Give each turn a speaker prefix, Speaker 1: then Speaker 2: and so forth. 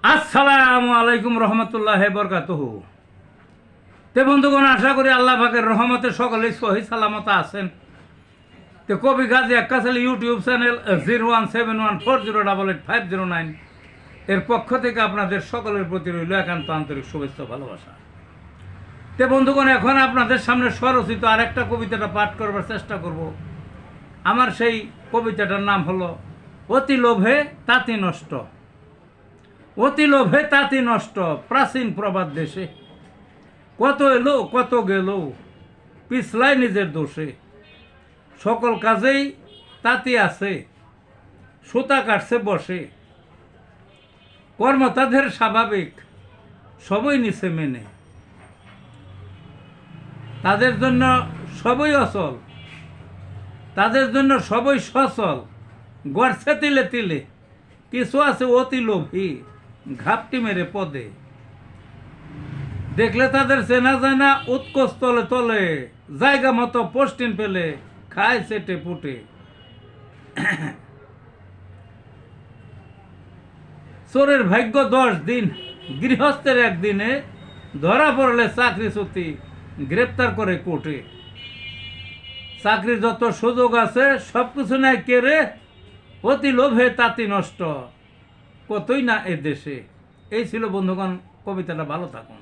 Speaker 1: আসসালামু আলাইকুম রহমতুল্লাহ বরকাতুহু। তে বন্ধুগণ, আশা করি আল্লাহ পাকের রহমতে সকলেই সহি সালামত আছেন। তো কবি গাজী আক্কাস আলী ইউটিউব চ্যানেল 017140885009 এর পক্ষ থেকে আপনাদের সকলের প্রতি রইল একান্ত আন্তরিক শুভেচ্ছা ভালোবাসা। তে বন্ধুগণ, এখন আপনাদের সামনে স্বরচিত আরেকটা কবিতাটা পাঠ করবার চেষ্টা করব। আমার সেই কবিতাটার নাম হলো অতি লোভে তাঁতি নষ্ট। অতি লোভে তাঁতি নষ্ট, প্রাচীন প্রবাদ দেশে কত এলো কত গেল, পিছলাই নিজের দোষে। সকল কাজেই তাঁতি আছে, সুতা কাটছে বসে। কর্ম তাদের স্বাভাবিক, সবই নিছে মেনে। তাদের জন্য সবই অচল, তাদের জন্য সবই সচল। গড়ছে তিলে তিলে, কিছু আছে অতি লোভী, ঘাপটি মেরে পদে। দেখলে তাদের চেনা যায় না, উৎকোচ তলে তলে। জায়গা মতো পোস্টিন পেলে খায় চেটে পুটে। চোরের ভাগ্য 10 দিন, গৃহস্থের একদিনে। ধরা পড়লে চাকরিচ্যুতি, গ্রেপ্তার করে কোর্টে। চাকরির যত সুযোগ আছে সবকিছু নাই কেড়ে। অতি লোভে তাঁতি নষ্ট, কতই না এ দেশে। এই ছিল বন্ধুগণ কবিতাটা। ভালো থাকুন।